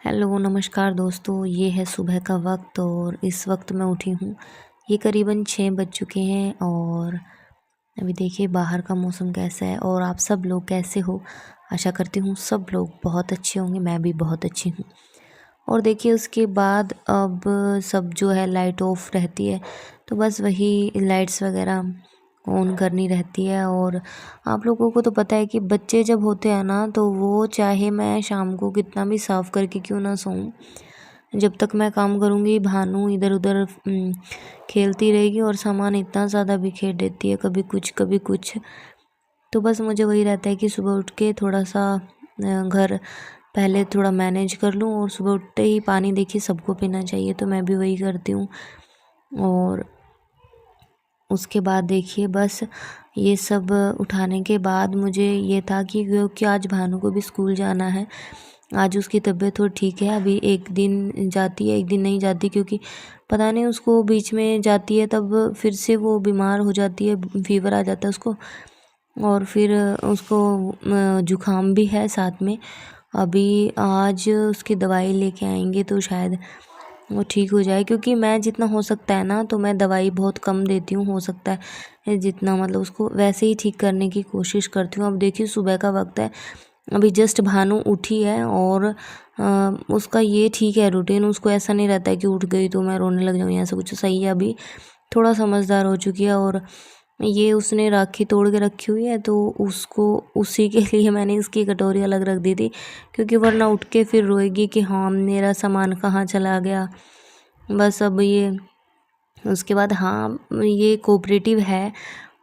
Hello नमस्कार दोस्तों, ये है सुबह का वक्त और इस वक्त मैं उठी हूँ। ये करीबन 6 बज चुके हैं और अभी देखिए बाहर का मौसम कैसा है और आप सब लोग कैसे हो। आशा करती हूँ सब लोग बहुत अच्छे होंगे, मैं भी बहुत अच्छी हूँ। और देखिए उसके बाद अब सब जो है लाइट ऑफ रहती है, तो बस वही लाइट्स वगैरह ऑन करनी रहती है। और आप लोगों को तो पता है कि बच्चे जब होते हैं ना, तो वो चाहे मैं शाम को कितना भी साफ़ करके क्यों ना सोऊं, जब तक मैं काम करूँगी भानु इधर उधर खेलती रहेगी और सामान इतना ज़्यादा बिखेर देती है, कभी कुछ कभी कुछ। तो बस मुझे वही रहता है कि सुबह उठ के थोड़ा सा घर पहले थोड़ा मैनेज कर लूँ और सुबह उठते ही पानी देखिए सबको पीना चाहिए, तो मैं भी वही करती हूँ। और उसके बाद देखिए बस ये सब उठाने के बाद मुझे ये था कि क्योंकि आज भानु को भी स्कूल जाना है। आज उसकी तबीयत थोड़ी ठीक है, अभी एक दिन जाती है एक दिन नहीं जाती, क्योंकि पता नहीं उसको बीच में जाती है तब फिर से वो बीमार हो जाती है, फीवर आ जाता है उसको। और फिर उसको जुकाम भी है साथ में। अभी आज उसकी दवाई लेके आएंगे तो शायद वो ठीक हो जाए, क्योंकि मैं जितना हो सकता है ना, तो मैं दवाई बहुत कम देती हूँ। हो सकता है जितना मतलब उसको वैसे ही ठीक करने की कोशिश करती हूँ। अब देखिए सुबह का वक्त है, अभी जस्ट भानु उठी है और उसका ये ठीक है रूटीन। उसको ऐसा नहीं रहता है कि उठ गई तो मैं रोने लग जाऊँ, ऐसा कुछ। सही है, अभी थोड़ा समझदार हो चुकी है। और ये उसने राखी तोड़ के रखी हुई है, तो उसको उसी के लिए मैंने इसकी कटोरी अलग रख दी थी, क्योंकि वरना उठ के फिर रोएगी कि हाँ मेरा सामान कहाँ चला गया। बस अब ये उसके बाद हाँ ये कोऑपरेटिव है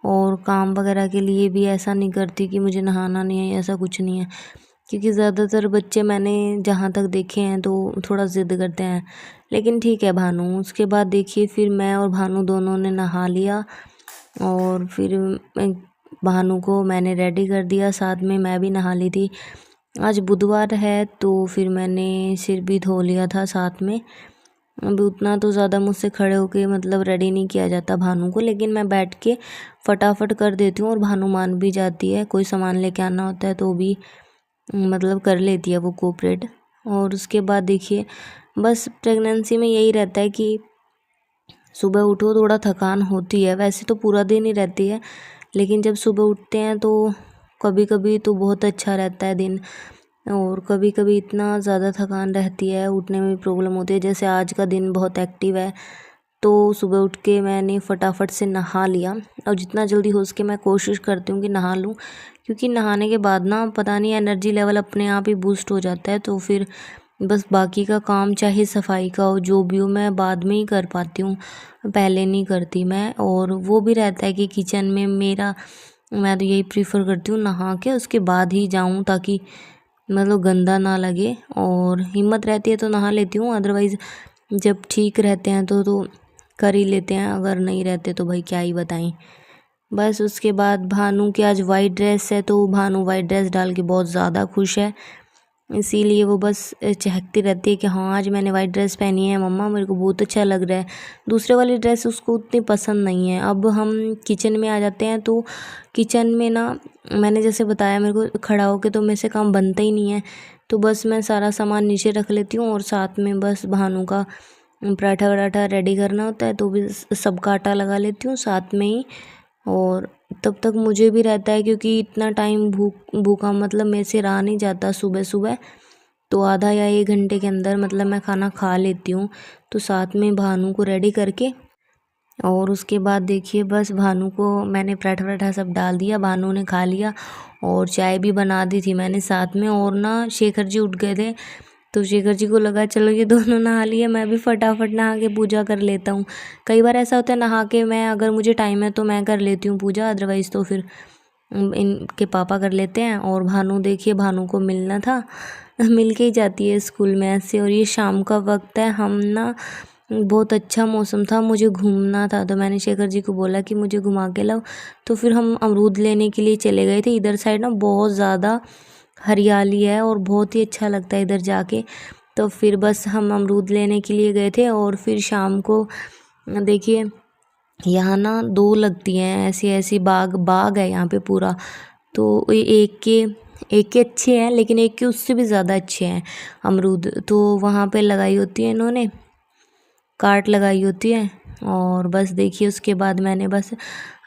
और काम वगैरह के लिए भी ऐसा नहीं करती कि मुझे नहाना नहीं है, ऐसा कुछ नहीं है। क्योंकि ज़्यादातर बच्चे मैंने जहाँ तक देखे हैं तो थोड़ा ज़िद करते हैं, लेकिन ठीक है भानु। उसके बाद देखिए फिर मैं और भानु दोनों ने नहा लिया और फिर भानु को मैंने रेडी कर दिया, साथ में मैं भी नहा ली थी। आज बुधवार है तो फिर मैंने सिर भी धो लिया था साथ में। अभी उतना तो ज़्यादा मुझसे खड़े होके मतलब रेडी नहीं किया जाता भानु को, लेकिन मैं बैठ के फटाफट कर देती हूँ और भानु मान भी जाती है। कोई सामान लेके आना होता है तो भी मतलब कर लेती है वो कोऑपरेट। और उसके बाद देखिए बस प्रेगनेंसी में यही रहता है कि सुबह उठो थोड़ा थकान होती है, वैसे तो पूरा दिन ही रहती है, लेकिन जब सुबह उठते हैं तो कभी कभी तो बहुत अच्छा रहता है दिन, और कभी कभी इतना ज़्यादा थकान रहती है, उठने में भी प्रॉब्लम होती है। जैसे आज का दिन बहुत एक्टिव है, तो सुबह उठ के मैंने फटाफट से नहा लिया और जितना जल्दी हो सके मैं कोशिश करती हूँ कि नहा लूँ, क्योंकि नहाने के बाद ना पता नहीं एनर्जी लेवल अपने आप ही बूस्ट हो जाता है। तो फिर बस बाकी का काम चाहे सफाई का हो जो भी हो मैं बाद में ही कर पाती हूँ, पहले नहीं करती मैं। और वो भी रहता है कि किचन में मेरा, मैं तो यही प्रीफर करती हूँ नहा के उसके बाद ही जाऊँ, ताकि मतलब गंदा ना लगे। और हिम्मत रहती है तो नहा लेती हूँ, अदरवाइज़ जब ठीक रहते हैं तो कर ही लेते हैं, अगर नहीं रहते तो भाई क्या ही बताएं। बस उसके बाद भानु की आज वाइट ड्रेस है, तो भानु वाइट ड्रेस डाल के बहुत ज़्यादा खुश है, इसीलिए वो बस चहकती रहती है कि हाँ आज मैंने वाइट ड्रेस पहनी है मम्मा, मेरे को बहुत अच्छा लग रहा है। दूसरे वाली ड्रेस उसको उतनी पसंद नहीं है। अब हम किचन में आ जाते हैं, तो किचन में ना मैंने जैसे बताया मेरे को खड़ा होके तो मेरे से काम बनता ही नहीं है, तो बस मैं सारा सामान नीचे रख लेती हूँ और साथ में बस भानु का पराठा वराठा रेडी करना होता है तो भी सबका आटा लगा लेती हूँ साथ में ही। और तब तक मुझे भी रहता है, क्योंकि इतना टाइम भूखा मतलब मेरे से रहा नहीं जाता सुबह सुबह, तो आधा या 1 घंटे के अंदर मतलब मैं खाना खा लेती हूँ। तो साथ में भानु को रेडी करके और उसके बाद देखिए बस भानु को मैंने पराठा वराठा सब डाल दिया, भानु ने खा लिया और चाय भी बना दी थी मैंने साथ में। और ना शेखर जी उठ गए थे, तो शेखर जी को लगा चलो ये दोनों नहा लिए, मैं भी फटाफट नहा के पूजा कर लेता हूँ। कई बार ऐसा होता है नहा के मैं, अगर मुझे टाइम है तो मैं कर लेती हूँ पूजा, अदरवाइज़ तो फिर इनके पापा कर लेते हैं। और भानु देखिए भानु को मिलना था, मिल के ही जाती है स्कूल में ऐसे। और ये शाम का वक्त है, हम ना बहुत अच्छा मौसम था, मुझे घूमना था, तो मैंने शेखर जी को बोला कि मुझे घुमा के लाओ। तो फिर हम अमरूद लेने के लिए चले गए थे। इधर साइड ना बहुत ज़्यादा हरियाली है और बहुत ही अच्छा लगता है इधर जाके। तो फिर बस हम अमरूद लेने के लिए गए थे। और फिर शाम को देखिए यहाँ ना 2 लगती हैं ऐसी ऐसी बाग बाग है यहाँ पे पूरा, तो एक के एक के अच्छे हैं लेकिन एक के उससे भी ज़्यादा अच्छे हैं अमरूद। तो वहाँ पे लगाई होती है इन्होंने, काट लगाई होती है। और बस देखिए उसके बाद मैंने बस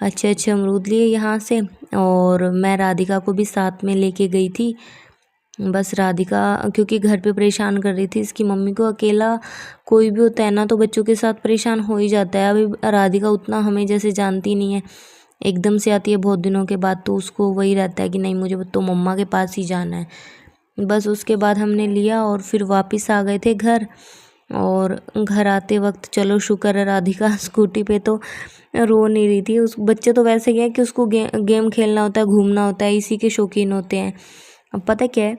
अच्छे अच्छे अमरूद लिए यहाँ से, और मैं राधिका को भी साथ में लेके गई थी। बस राधिका क्योंकि घर पे परेशान कर रही थी इसकी मम्मी को। अकेला कोई भी होता है ना तो बच्चों के साथ परेशान हो ही जाता है। अभी राधिका उतना हमें जैसे जानती नहीं है, एकदम से आती है बहुत दिनों के बाद, तो उसको वही रहता है कि नहीं मुझे तो मम्मा के पास ही जाना है। बस उसके बाद हमने लिया और फिर वापस आ गए थे घर। और घर आते वक्त चलो शुक्र है राधिका स्कूटी पे तो रो नहीं रही थी। उस बच्चे तो वैसे ही है कि उसको गेम खेलना होता है, घूमना होता है, इसी के शौकीन होते हैं। अब पता क्या है,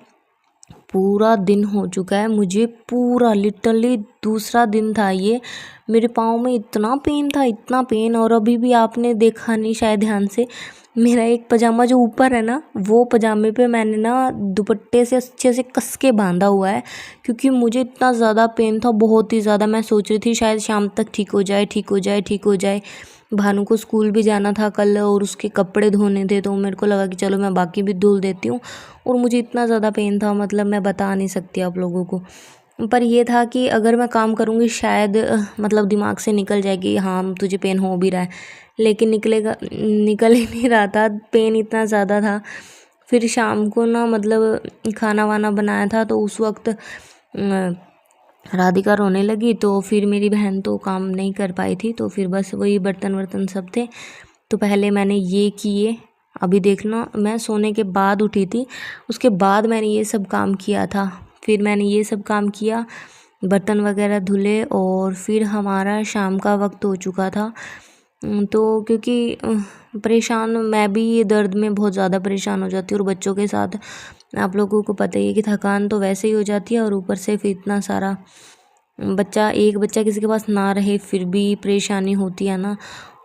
पूरा दिन हो चुका है मुझे, पूरा लिटरली दूसरा दिन था ये, मेरे पाँव में इतना पेन था, इतना पेन। और अभी भी आपने देखा नहीं शायद ध्यान से, मेरा एक पजामा जो ऊपर है ना, वो पजामे पे मैंने ना दुपट्टे से अच्छे से कस के बांधा हुआ है, क्योंकि मुझे इतना ज़्यादा पेन था, बहुत ही ज़्यादा। मैं सोच रही थी शायद शाम तक ठीक हो जाए, ठीक हो जाए, ठीक हो जाए। भानु को स्कूल भी जाना था कल और उसके कपड़े धोने थे, तो मेरे को लगा कि चलो मैं बाकी भी धुल देती हूँ। और मुझे इतना ज़्यादा पेन था, मतलब मैं बता नहीं सकती आप लोगों को। पर ये था कि अगर मैं काम करूँगी शायद मतलब दिमाग से निकल जाएगी हाँ तुझे पेन हो भी रहा है, लेकिन निकल ही नहीं रहा था, पेन इतना ज़्यादा था। फिर शाम को ना मतलब खाना वाना बनाया था, तो उस वक्त राधिका रोने लगी, तो फिर मेरी बहन तो काम नहीं कर पाई थी, तो फिर बस वही बर्तन वर्तन सब थे। तो पहले मैंने ये किए, अभी देखना मैं सोने के बाद उठी थी, उसके बाद मैंने ये सब काम किया था। फिर मैंने ये सब काम किया, बर्तन वगैरह धुले, और फिर हमारा शाम का वक्त हो चुका था। तो क्योंकि परेशान मैं भी, ये दर्द में बहुत ज़्यादा परेशान हो जाती हूँ, और बच्चों के साथ आप लोगों को पता ही है कि थकान तो वैसे ही हो जाती है, और ऊपर से फिर इतना सारा एक बच्चा किसी के पास ना रहे फिर भी परेशानी होती है ना।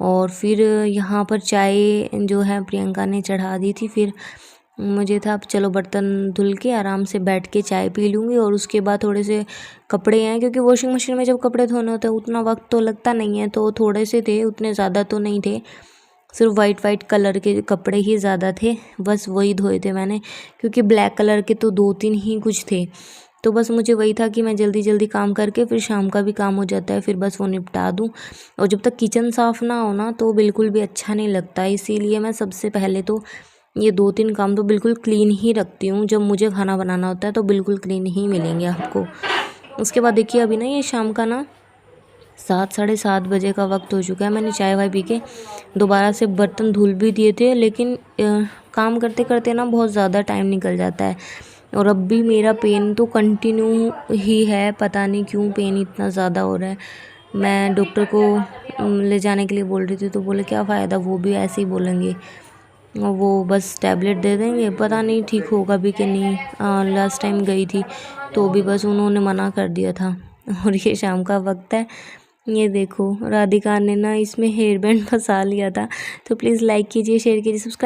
और फिर यहाँ पर चाय जो है प्रियंका ने चढ़ा दी थी, फिर मुझे था अब चलो बर्तन धुल के आराम से बैठ के चाय पी लूँगी। और उसके बाद थोड़े से कपड़े हैं, क्योंकि वॉशिंग मशीन में जब कपड़े धोने होते हैं उतना वक्त तो लगता नहीं है, तो थोड़े से थे, उतने ज़्यादा तो नहीं थे, सिर्फ वाइट कलर के कपड़े ही ज़्यादा थे, बस वही धोए थे मैंने, क्योंकि ब्लैक कलर के तो 2-3 ही कुछ थे। तो बस मुझे वही था कि मैं जल्दी जल्दी काम करके फिर शाम का भी काम हो जाता है, फिर बस वो निपटा दूँ। और जब तक किचन साफ़ ना हो ना तो बिल्कुल भी अच्छा नहीं लगता, इसीलिए मैं सबसे पहले तो ये 2-3 काम तो बिल्कुल क्लीन ही रखती हूँ। जब मुझे खाना बनाना होता है तो बिल्कुल क्लीन ही मिलेंगे आपको। उसके बाद देखिए अभी ना ये शाम का ना 7-7:30 बजे का वक्त हो चुका है। मैंने चाय वाय पी के दोबारा से बर्तन धुल भी दिए थे, लेकिन काम करते करते ना बहुत ज़्यादा टाइम निकल जाता है। और अब भी मेरा पेन तो कंटिन्यू ही है, पता नहीं क्यों पेन इतना ज़्यादा हो रहा है। मैं डॉक्टर को ले जाने के लिए बोल रही थी, तो बोले क्या फ़ायदा, वो भी ऐसे ही बोलेंगे, वो बस टैबलेट दे देंगे, पता नहीं ठीक होगा भी कि नहीं। लास्ट टाइम गई थी तो भी बस उन्होंने मना कर दिया था। और ये शाम का वक्त है, ये देखो राधिका ने ना इसमें हेयर बैंड फंसा लिया था। तो प्लीज़ लाइक कीजिए, शेयर कीजिए, सब्सक्राइब।